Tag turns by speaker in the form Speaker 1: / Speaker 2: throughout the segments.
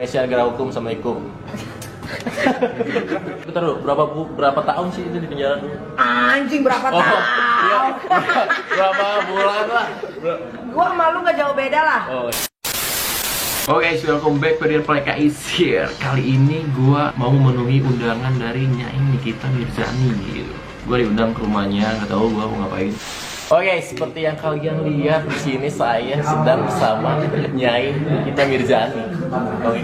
Speaker 1: Indonesia negara hukum sama ikum. Bentar dulu, berapa tahun sih itu di penjara dulu?
Speaker 2: Anjing berapa tahun?
Speaker 1: Iya. Berapa bulan lah?
Speaker 2: Gua sama lu gak jauh beda lah.
Speaker 1: Oke guys, welcome back to Real Pleka is here. Kali ini gua mau memenuhi undangan dari Nyai Nikita Mirzani gitu. Gua diundang ke rumahnya, nggak tahu gua mau ngapain. Oke, seperti yang kalian lihat di sini saya sedang bersama Nyai Nikita Mirzani. Oke.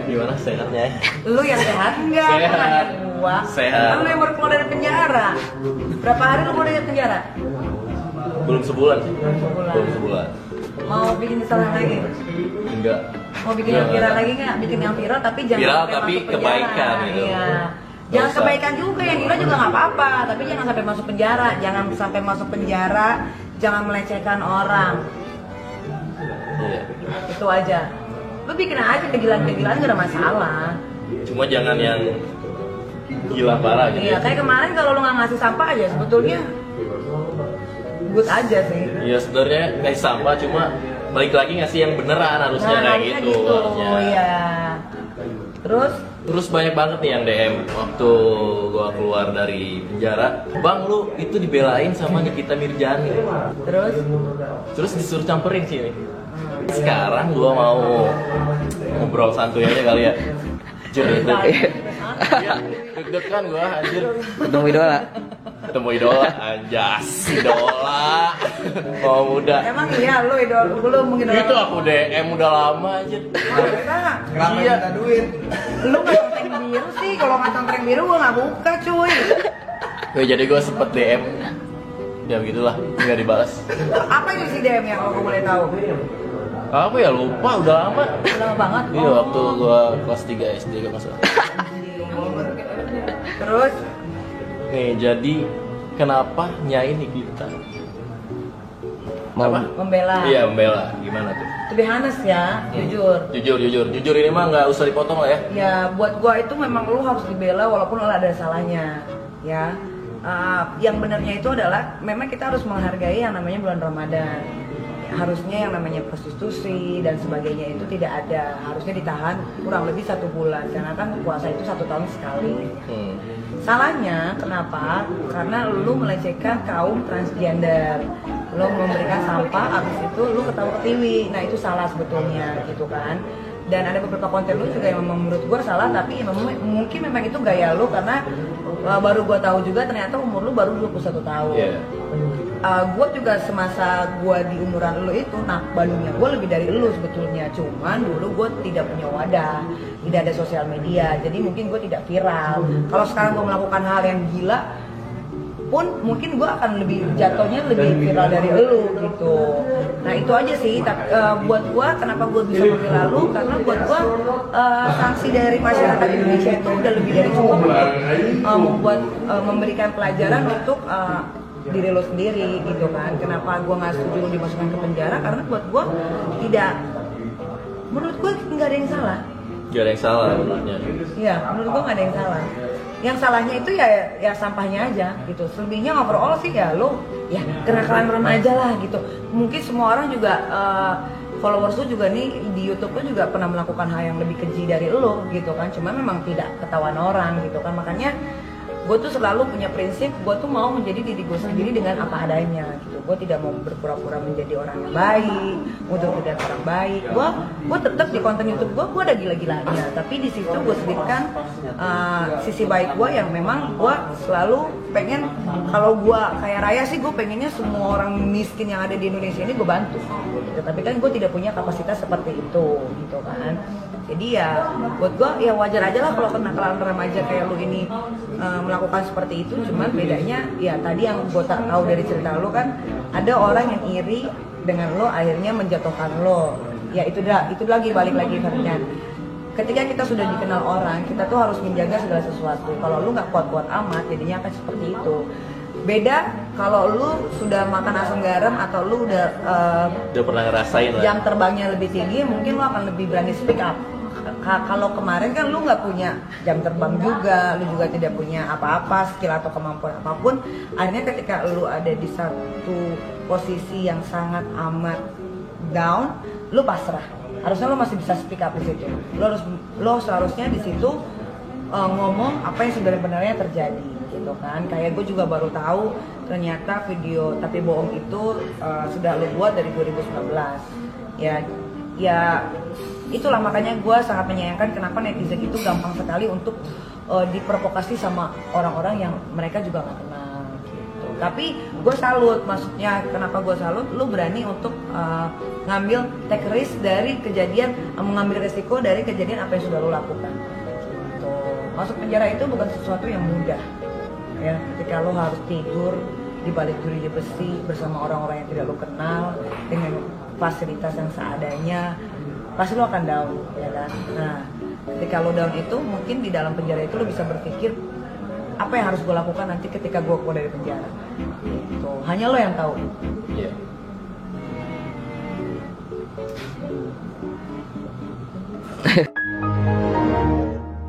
Speaker 1: Gimana sehatnya?
Speaker 2: Lu yang sehat enggak?
Speaker 1: Sehat.
Speaker 2: Gua.
Speaker 1: Sehat.
Speaker 2: Kan lu yang baru keluar dari penjara. Berapa hari lu keluar dari penjara?
Speaker 1: Belum sebulan sih.
Speaker 2: Sebulan.
Speaker 1: Belum sebulan.
Speaker 2: Mau bikin kesalahan lagi?
Speaker 1: Enggak.
Speaker 2: Mau bikin yang viral lagi nggak? Bikin yang viral tapi jangan
Speaker 1: Viral
Speaker 2: sampai
Speaker 1: tapi
Speaker 2: masuk penjara.
Speaker 1: kebaikan gitu.
Speaker 2: Iya.
Speaker 1: Nggak
Speaker 2: Jangan
Speaker 1: usah.
Speaker 2: kebaikan juga, yang gila juga nggak apa-apa, tapi jangan sampai masuk penjara, jangan sampai masuk penjara, jangan melecehkan orang.
Speaker 1: Iya.
Speaker 2: Itu aja. Lu bikin aja kegilaan-kegilaan gak ada masalah.
Speaker 1: Cuma jangan yang gila parah gitu.
Speaker 2: Iya, kayak kemarin kalau lu nggak ngasih sampah aja sebetulnya good aja sih.
Speaker 1: Iya, sebenarnya ngasih sampah, cuma balik lagi ngasih yang beneran harusnya kayak
Speaker 2: harusnya
Speaker 1: gitu. Harusnya.
Speaker 2: Iya.
Speaker 1: Terus banyak banget nih yang DM waktu gua keluar dari penjara. Bang, lu itu dibelain sama Nikita Mirzani. Terus disuruh campurin sini. Sekarang gua mau ngobrol santuy aja kali ya. Iya, deg-degan gua anjir.
Speaker 3: Ketemu idola.
Speaker 1: Ketemu idola, anjas, idola. Mau muda.
Speaker 2: Emang iya lu lu mungkin
Speaker 1: Itu aku DM udah lama aja.
Speaker 2: Kenapa
Speaker 1: Iya.
Speaker 2: minta duit? Lu nggak centeng biru sih, kalau nggak centeng biru gua nggak buka cuy.
Speaker 1: Oke, jadi gue sempet DM. Ya begitulah, nggak dibalas.
Speaker 2: Apa itu sih DM ya kalau gua boleh tahu?
Speaker 1: Apa ya, lupa, udah lama.
Speaker 2: Udah lama banget.
Speaker 1: Iya, waktu gue kelas 3 SD kalau nggak salah.
Speaker 2: Terus
Speaker 1: Nih, jadi kenapa Nyai Nikita? Apa?
Speaker 2: membela.
Speaker 1: Iya, membela. Gimana tuh?
Speaker 2: To be honest ya, jujur.
Speaker 1: Jujur ini mah nggak usah dipotong lah ya.
Speaker 2: Ya buat gua itu memang lu harus dibela walaupun lu ada salahnya, ya. Yang benarnya itu adalah memang kita harus menghargai yang namanya bulan Ramadan. Harusnya yang namanya prostitusi dan sebagainya itu tidak ada, harusnya ditahan kurang lebih 1 bulan karena kan puasa itu 1 tahun sekali. Salahnya kenapa? Karena lu melecehkan kaum transgender, lu memberikan sampah, abis itu lu ketawa-ketiwi, nah itu salah sebetulnya gitu kan. Dan ada beberapa konten lu juga yang menurut gua salah, tapi mungkin memang itu gaya lu karena baru gua tahu juga ternyata umur lu baru 21 tahun.
Speaker 1: Iya.
Speaker 2: Gue juga semasa gue di umuran lu itu, nah bandungnya gue lebih dari lu sebetulnya, cuman dulu gue tidak punya wadah, tidak ada sosial media, jadi mungkin gue tidak viral. Kalau sekarang gue melakukan hal yang gila pun mungkin gue akan lebih jatuhnya lebih viral dari lu gitu. Nah itu aja sih. Buat gue kenapa gue bisa membela lu, karena buat gue sanksi dari masyarakat Indonesia itu udah lebih dari cukup membuat memberikan pelajaran untuk diri lo sendiri gitu kan. Kenapa gue nggak setuju lo dimasukkan ke penjara, karena buat gue tidak, menurut gue nggak ada yang salah.
Speaker 1: Gak ada yang salah menurutnya.
Speaker 2: Iya, menurut gue nggak ada yang salah. Yang salahnya itu ya sampahnya aja gitu. Selebihnya overall sih ya lo ya kenakalan remaja lah gitu. Mungkin semua orang juga followers lo juga nih di YouTube lo juga pernah melakukan hal yang lebih keji dari lo gitu kan. Cuma memang tidak ketahuan orang gitu kan. Makanya gue tuh selalu punya prinsip, gue tuh mau menjadi diri gue sendiri dengan apa adanya gitu. Gue tidak mau berpura-pura menjadi orang yang baik, untuk menjadi orang baik. Gue tetap di konten YouTube gue ada gila-gilanya, tapi di situ gue selipkan sisi baik gue yang memang gue selalu pengen, kalau gue kaya raya sih gue pengennya semua orang miskin yang ada di Indonesia ini gue bantu gitu. Tapi kan gue tidak punya kapasitas seperti itu gitu kan. Jadi ya buat gue ya wajar aja lah kalau kenakalan remaja kayak lu ini melakukan seperti itu. Cuman bedanya ya tadi yang gue tak tahu dari cerita lu kan, ada orang yang iri dengan lo akhirnya menjatuhkan lo. Ya itu lagi balik lagi Ferdinand. Ketika kita sudah dikenal orang, kita tuh harus menjaga segala sesuatu. Kalau lu nggak kuat-kuat amat, jadinya akan seperti itu. Beda kalau lu sudah makan asam garam atau lu udah
Speaker 1: pernah ngerasain lah.
Speaker 2: jam terbangnya lebih tinggi, mungkin lu akan lebih berani speak up. Kalau kemarin kan lu nggak punya jam terbang juga, lu juga tidak punya apa-apa, skill atau kemampuan apapun. Akhirnya ketika lu ada di satu posisi yang sangat amat down, lu pasrah. harusnya lo masih bisa speak up di situ. Lo seharusnya di situ ngomong apa yang sebenarnya terjadi gitu kan. Kayak gue juga baru tahu ternyata video tapi bohong itu sudah lo buat dari 2019 ya itulah makanya gue sangat menyayangkan kenapa netizen itu gampang sekali untuk diprovokasi sama orang-orang yang mereka juga nggak kenal gitu. Tapi gue salut, maksudnya kenapa gue salut, lo berani untuk ngambil take risk dari kejadian, mengambil resiko dari kejadian apa yang sudah lo lakukan gitu. Masuk penjara itu bukan sesuatu yang mudah ya, ketika lo harus tidur di balik jeruji besi bersama orang-orang yang tidak lo kenal dengan fasilitas yang seadanya, pasti lo akan down ya kan. Nah ketika lo down itu mungkin di dalam penjara itu lo bisa berpikir apa yang harus gue lakukan nanti ketika gue keluar dari penjara gitu. Hanya lo yang tahu.
Speaker 1: Yeah.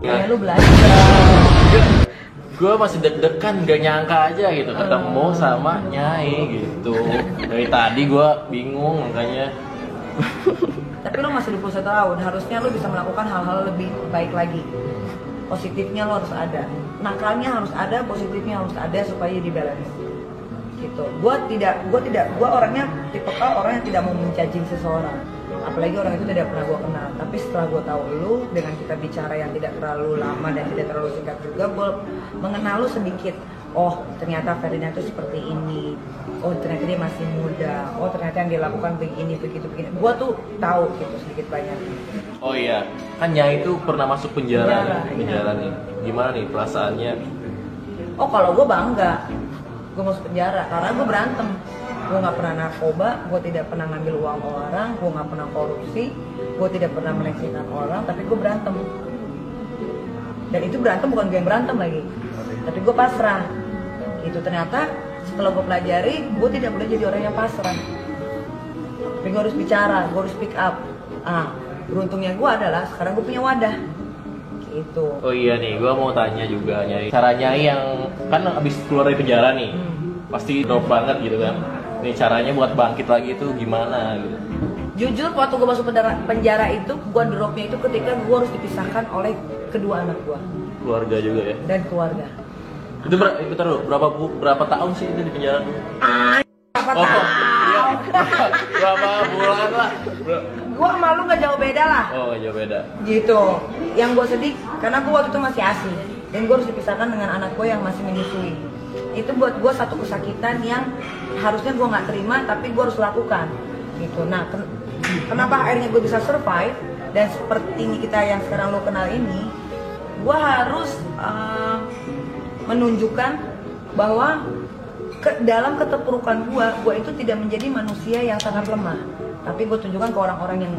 Speaker 2: Hanya lo belajar.
Speaker 1: Gue masih deg-degan, gak nyangka aja gitu ketemu sama Nyai gitu. Dari tadi gue bingung makanya.
Speaker 2: Tapi lo masih 21 tahun, harusnya lo bisa melakukan hal-hal lebih baik lagi. Positifnya lo harus ada, nakalnya harus ada, positifnya harus ada supaya di balance. Gitu. Gue orangnya tipikal orang yang tidak mau menjudging seseorang. Apalagi orang itu tidak pernah gue kenal. Tapi setelah gue tahu lu, dengan kita bicara yang tidak terlalu lama dan tidak terlalu singkat juga, gue mengenal lu sedikit. Oh ternyata Ferdinand itu seperti ini. Oh ternyata dia masih muda. Oh ternyata yang dia lakukan begini, begitu, begini. Gue tuh tahu gitu sedikit banyak.
Speaker 1: Oh iya, kan Nyai itu pernah masuk penjara
Speaker 2: Iya.
Speaker 1: nih. Gimana nih perasaannya?
Speaker 2: Oh kalau gue bangga, gue masuk penjara karena gue berantem. Gue nggak pernah narkoba, gue tidak pernah ngambil uang orang, gue nggak pernah korupsi, gue tidak pernah melecehkan orang, tapi gue berantem. Dan itu berantem bukan gue yang berantem lagi, tapi gue pasrah. Itu ternyata setelah gue pelajari, gue tidak boleh jadi orang yang pasrah. Tapi gue harus bicara, gue harus speak up. Beruntungnya gue adalah sekarang gue punya wadah. Gitu.
Speaker 1: Oh iya nih, gue mau tanya juga Nyai. Cara Nyai yang kan abis keluar dari penjara nih, pasti drop banget gitu kan. Nih caranya buat bangkit lagi itu gimana gitu?
Speaker 2: Jujur waktu gue masuk penjara itu, gue dropnya itu ketika gue harus dipisahkan oleh kedua anak gue.
Speaker 1: Keluarga juga ya?
Speaker 2: Dan keluarga.
Speaker 1: Itu berapa tahun sih itu di penjara?
Speaker 2: Berapa tahun?
Speaker 1: Iya. Berapa bulan lah?
Speaker 2: Gue sama lu gak jauh beda lah.
Speaker 1: Oh gak jauh beda.
Speaker 2: Gitu. Yang gue sedih karena gue waktu itu masih ASI dan gue harus dipisahkan dengan anak gue yang masih menyusui. Itu buat gue satu kesakitan yang harusnya gue nggak terima tapi gue harus lakukan gitu. Nah kenapa akhirnya gue bisa survive dan seperti ini kita yang sekarang lo kenal ini, gue harus menunjukkan bahwa dalam keterpurukan gue itu tidak menjadi manusia yang sangat lemah, tapi gue tunjukkan ke orang-orang yang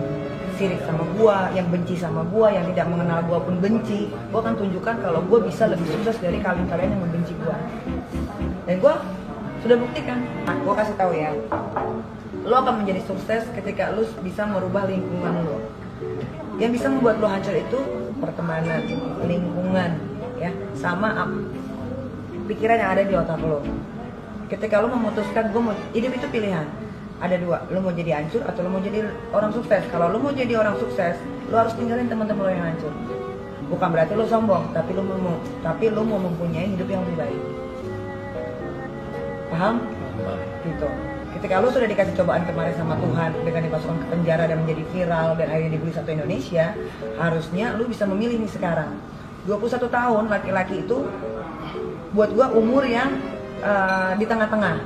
Speaker 2: sirik sama gue, yang benci sama gue, yang tidak mengenal gue pun benci. Gue akan tunjukkan kalau gue bisa lebih sukses dari kalian-kalian yang membenci gue. Dan gue sudah buktikan. Nah, gue kasih tahu ya, lo akan menjadi sukses ketika lo bisa merubah lingkungan lo. Yang bisa membuat lo hancur itu pertemanan, lingkungan, ya, sama pikiran yang ada di otak lo. Ketika lo memutuskan, gue mau hidup itu pilihan. Ada dua, lo mau jadi hancur atau lo mau jadi orang sukses. Kalau lo mau jadi orang sukses, lo harus tinggalin teman-teman lo yang hancur. Bukan berarti lo sombong, tapi lo mau mempunyai hidup yang lebih baik. Paham? Gitu. Ketika lo sudah dikasih cobaan kemarin sama Tuhan dengan dimasukkan ke penjara dan menjadi viral dan akhirnya dibeli satu Indonesia, harusnya lo bisa memilih nih sekarang. 21 tahun laki-laki itu buat gue umur yang di tengah-tengah.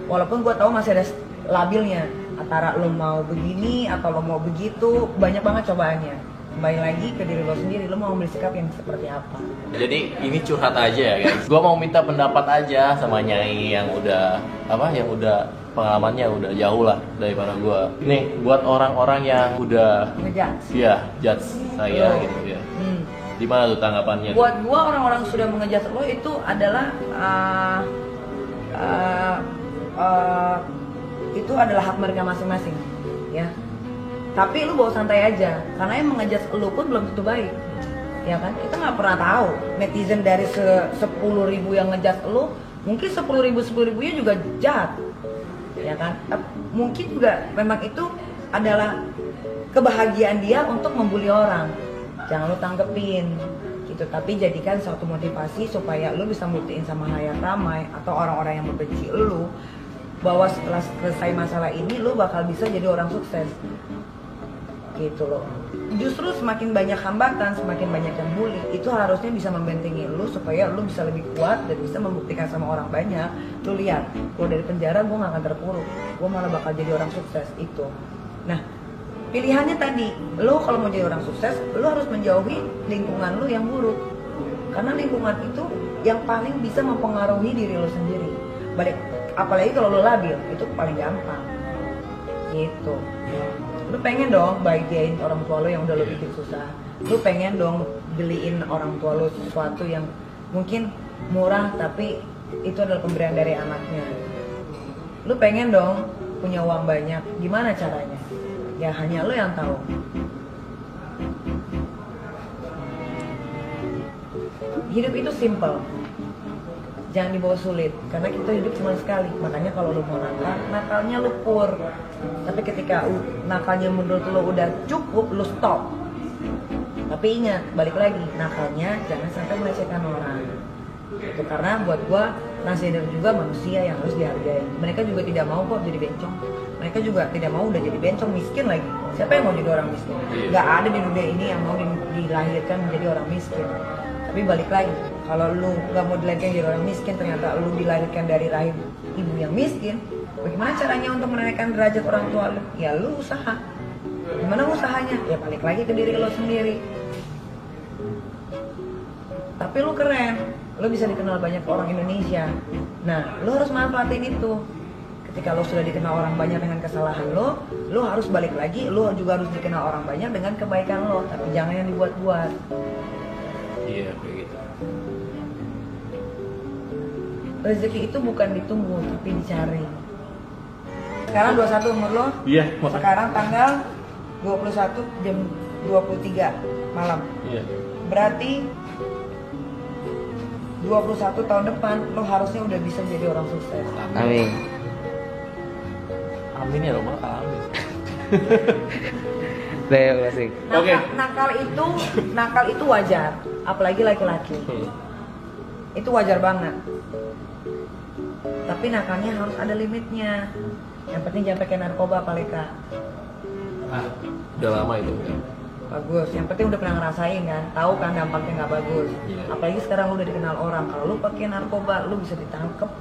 Speaker 2: Walaupun gue tahu masih ada labilnya antara lo mau begini atau lo mau begitu, banyak banget cobaannya. Kembali lagi ke diri lo sendiri, lo mau ambil sikap yang seperti apa.
Speaker 1: Jadi ini curhat aja ya guys. Gua mau minta pendapat aja sama Nyai yang udah pengalamannya udah jauh lah daripada gua. Nih buat orang-orang yang udah
Speaker 2: ngejudge.
Speaker 1: Iya, judge saya gitu ya. Gimana tuh tanggapannya?
Speaker 2: Buat gua orang-orang sudah mengejudge lo itu adalah itu adalah hak mereka masing-masing, ya. Tapi lu bawa santai aja, karena yang mengejudge lu pun belum tentu baik, ya kan? Kita nggak pernah tahu netizen dari 10.000 yang ngejudge lu, mungkin 10.000-10.000-nya juga jahat, ya kan? Mungkin juga memang itu adalah kebahagiaan dia untuk membuli orang. Jangan lu tanggepin gitu, tapi jadikan suatu motivasi supaya lu bisa buktiin sama halayak ramai atau orang-orang yang membenci lu bahwa setelah selesai masalah ini lu bakal bisa jadi orang sukses gitu loh. Justru semakin banyak hambatan, semakin banyak yang bully, itu harusnya bisa membentengi lu supaya lu bisa lebih kuat dan bisa membuktikan sama orang banyak. Lu lihat, gua dari penjara gua gak akan terpuruk, gua malah bakal jadi orang sukses itu. Nah, pilihannya tadi, lo kalau mau jadi orang sukses, lo harus menjauhi lingkungan lo yang buruk. Karena lingkungan itu yang paling bisa mempengaruhi diri lo sendiri. Apalagi kalau lo labil, itu paling gampang. Gitu. Lo pengen dong bahagiain orang tua lo yang udah lo bikin susah. Lo pengen dong beliin orang tua lo sesuatu yang mungkin murah tapi itu adalah pemberian dari anaknya. Lo pengen dong punya uang banyak, gimana caranya? Ya hanya lo yang tahu. Hidup itu simple, jangan dibawa sulit, karena kita hidup cuma sekali. Makanya kalau lo mau nakal, nakalnya lo pur. Tapi ketika nakalnya menurut lo udah cukup, lo stop. Tapi ingat, balik lagi, nakalnya jangan sampai melecehkan orang. Itu karena buat gua transgender juga manusia yang harus dihargai. Mereka juga tidak mau kok jadi bencong. Mereka juga tidak mau udah jadi bencong, miskin lagi. Siapa yang mau jadi orang miskin? Gak ada di dunia ini yang mau dilahirkan menjadi orang miskin. Tapi balik lagi, kalau lu gak mau dilahirkan jadi orang miskin, ternyata lu dilahirkan dari rahim ibu yang miskin, bagaimana caranya untuk menaikkan derajat orang tua lu? Ya lu usaha. Gimana usahanya? Ya balik lagi ke diri lu sendiri. Tapi lu keren, lu bisa dikenal banyak orang Indonesia. Nah, lu harus manfaatin itu. Ketika lo sudah dikenal orang banyak dengan kesalahan lo harus balik lagi, lo juga harus dikenal orang banyak dengan kebaikan lo, tapi jangan yang dibuat-buat.
Speaker 1: Iya, kayak gitu.
Speaker 2: Rezeki itu bukan ditunggu, tapi dicari. Sekarang 21 umur lo?
Speaker 1: Iya.
Speaker 2: Sekarang tanggal 21 jam 23 malam.
Speaker 1: Iya.
Speaker 2: Berarti 21 tahun depan lo harusnya udah bisa jadi orang sukses.
Speaker 3: Amin.
Speaker 1: Amin ya Romo, amin.
Speaker 3: Terima kasih.
Speaker 1: Oke.
Speaker 2: Nakal itu wajar, apalagi laki-laki. Itu wajar banget. Tapi nakalnya harus ada limitnya. Yang penting jangan pakai narkoba, Paleka.
Speaker 1: Udah lama itu.
Speaker 2: Bagus. Yang penting udah pernah ngerasain kan, tahu kan dampaknya nggak bagus.
Speaker 1: Iya.
Speaker 2: Apalagi sekarang lu udah dikenal orang. Kalau lu pakai narkoba, lu bisa ditangkep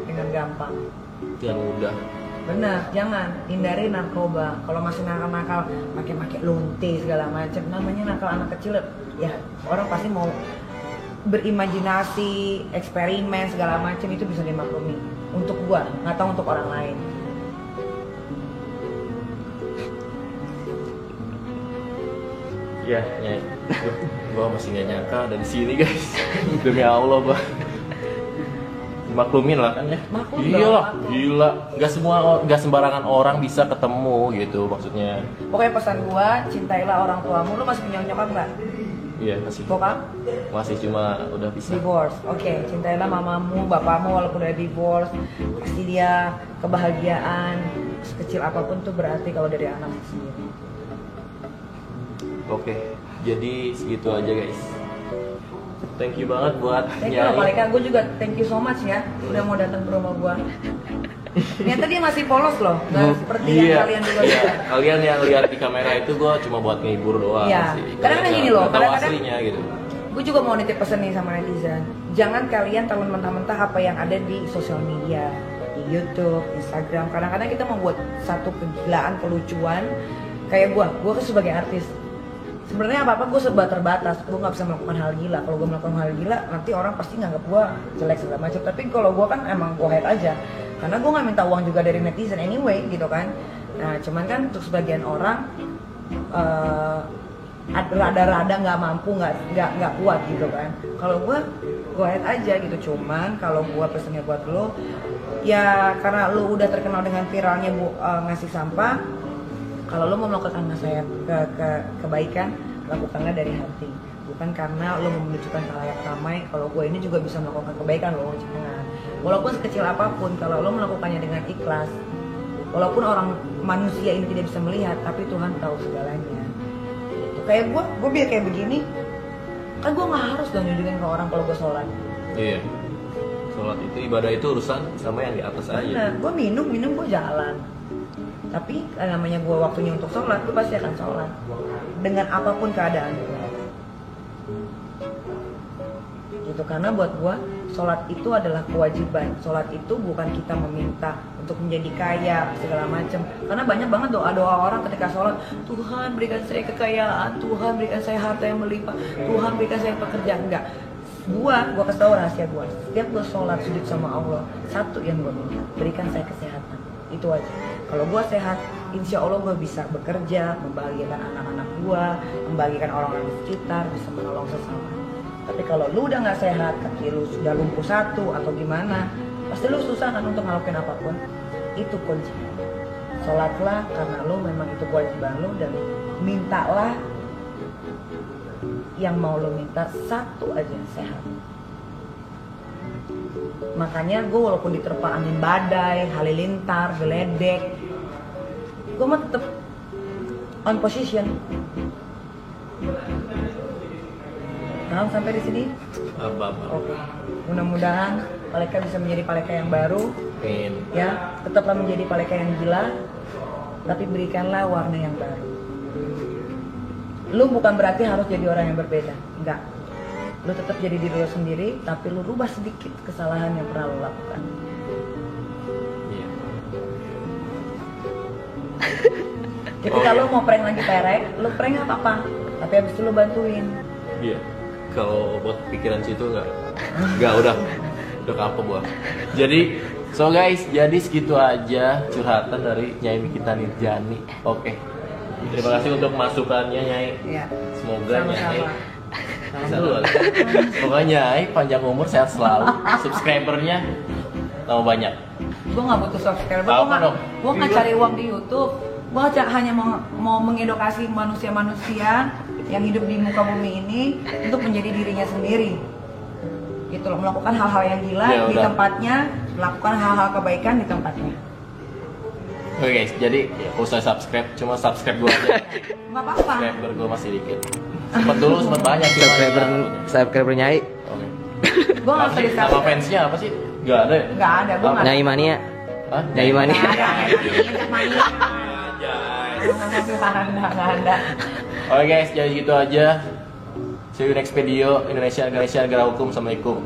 Speaker 2: dengan gampang.
Speaker 1: Yang udah.
Speaker 2: Benar, jangan hindari narkoba. Kalau masih nakal-nakal, pakai lunti segala macam, namanya nakal anak kecil. Ya orang pasti mau berimajinasi, eksperimen segala macam, itu bisa dimaklumi. Untuk gua, nggak tahu untuk orang lain.
Speaker 1: Ya, gua masih nggak nyangka dari sini guys. Demi Allah, Bang. Maklumin lah kan ya.
Speaker 2: Maklum
Speaker 1: Iya
Speaker 2: dong,
Speaker 1: lah,
Speaker 2: maklum.
Speaker 1: gila. Gak sembarangan orang bisa ketemu gitu maksudnya.
Speaker 2: Pokoknya pesan gua, cintailah orang tuamu. Lu masih punya nyokap nggak?
Speaker 1: Iya, masih.
Speaker 2: Bokap?
Speaker 1: Masih cuma udah bisa.
Speaker 2: Divorce. Oke, cintailah mamamu, bapakmu walaupun udah divorce. Kasih dia kebahagiaan sekecil apapun tuh berarti kalau dari anak sendiri.
Speaker 1: Oke, jadi segitu aja guys. Thank you banget buat
Speaker 2: Thank you loh Paleka, gue juga thank you so much ya udah mau datang ke rumah gue. Ternyata dia masih polos loh, nggak seperti yang kalian dulu
Speaker 1: Iya,
Speaker 2: lihat.
Speaker 1: kalian yang lihat di kamera itu gue cuma buat ngehibur doang
Speaker 2: Iya.
Speaker 1: sih.
Speaker 2: Kadang-kadang gini loh,
Speaker 1: nggak tahu
Speaker 2: kadang-kadang-
Speaker 1: aslinya gitu.
Speaker 2: Gue juga mau nitip pesan nih sama netizen. Jangan kalian telan mentah-mentah apa yang ada di sosial media, di YouTube, Instagram. Kadang-kadang kita membuat satu kegilaan, kelucuan. Kayak gue kan sebagai artis. Sebenarnya apa-apa gue serba terbatas, gue nggak bisa melakukan hal gila. Kalau gue melakukan hal gila, nanti orang pasti nganggap gue jelek segala macam. Tapi kalau gue kan emang gue hide aja, karena gue nggak minta uang juga dari netizen anyway, gitu kan. Nah, cuman kan untuk sebagian orang rada-rada nggak mampu, nggak kuat gitu kan. Kalau gue hide aja gitu. Cuman kalau gue pesennya buat lo, ya karena lo udah terkenal dengan viralnya ngasih sampah. Kalau lo mau melakukan kebaikan, lakukanlah dari hati. Bukan karena lo mau menunjukkan khalayak ramai. Kalau gue ini juga bisa melakukan kebaikan lo, jangan. Walaupun sekecil apapun, kalau lo melakukannya dengan ikhlas, Walaupun orang manusia ini tidak bisa melihat, tapi Tuhan tahu segalanya. Gitu. Kayak gue biar kayak begini, kan gue nggak harus dong nunjukin ke orang kalau gue sholat.
Speaker 1: Iya. Sholat itu, ibadah itu urusan sama yang di atas aja.
Speaker 2: Bener, gue minum gue jalan. Tapi namanya gue waktunya untuk sholat, gue pasti akan sholat dengan apapun keadaan. Gitu, karena buat gue sholat itu adalah kewajiban. Sholat itu bukan kita meminta untuk menjadi kaya segala macam. Karena banyak banget doa orang ketika sholat, Tuhan berikan saya kekayaan, Tuhan berikan saya harta yang melimpah, Tuhan berikan saya pekerjaan. Enggak. Gua kasih tau rahasia gua. Setiap gua sholat sujud sama Allah, satu yang gua minta, berikan saya kesehatan. Itu aja. Kalau gua sehat, insya Allah gua bisa bekerja, membahagiakan anak-anak gua, membahagiakan orang-orang di sekitar, bisa menolong sesama. Tapi kalau lu udah nggak sehat, kaki lu sudah lumpuh satu atau gimana, pasti lu susah kan untuk ngelakuin apapun. Itu kunci. Sholatlah karena lu memang itu kewajiban lu, dan mintalah yang mau lu minta, satu aja, sehat. Makanya gue walaupun diterpa angin badai, halilintar, geledek, gue mah tetap on position. Nah, sampai di sini. Oke. Mudah-mudahan Paleka bisa menjadi Paleka yang baru.
Speaker 1: Amin.
Speaker 2: Ya, tetaplah menjadi Paleka yang gila, tapi berikanlah warna yang baru. Lu bukan berarti harus jadi orang yang berbeda, enggak. Lu tetap jadi diri lu sendiri, tapi lu rubah sedikit kesalahan yang pernah lu lakukan.
Speaker 1: Iya.
Speaker 2: Jadi kalau mau prank lagi perek, lu prank nggak apa-apa, tapi habis itu lu bantuin.
Speaker 1: Iya. Kalau buat pikiran situ nggak udah kapok gua. Jadi so guys, jadi segitu aja curhatan dari Nyai Mikita Nirjani. Oke. Terima kasih untuk masukannya Nyai.
Speaker 2: Iya.
Speaker 1: Semoga
Speaker 2: Sama-sama.
Speaker 1: Nyai semoga Nyai panjang umur, sehat selalu. Subscribernya tambah banyak.
Speaker 2: Gue nggak butuh subscriber,
Speaker 1: Apa dong?
Speaker 2: gue nggak cari uang di YouTube. Gue hanya mau mengedukasi manusia-manusia yang hidup di muka bumi ini untuk menjadi dirinya sendiri. Gitu loh, melakukan hal-hal yang gila
Speaker 1: Ya,
Speaker 2: di
Speaker 1: udah.
Speaker 2: tempatnya, melakukan hal-hal kebaikan di tempatnya.
Speaker 1: Oke guys, jadi ya, usah subscribe, cuma subscribe gua aja.
Speaker 2: Nggak apa-apa.
Speaker 1: Subscriber gua masih dikit. Sempat banyak cuma
Speaker 3: Subscriber Nyai.
Speaker 1: Oke.
Speaker 2: Gue nggak usah
Speaker 1: Nama
Speaker 2: di-subscribe.
Speaker 1: fansnya apa sih? Gak ada ya?
Speaker 2: Nggak ada, gue nggak.
Speaker 3: Nyai Mania.
Speaker 1: Hah?
Speaker 3: Nyai Mania.
Speaker 2: Nggak ada.
Speaker 1: Oke guys, jadi gitu aja. See you next video. Indonesia negara hukum. Assalamualaikum.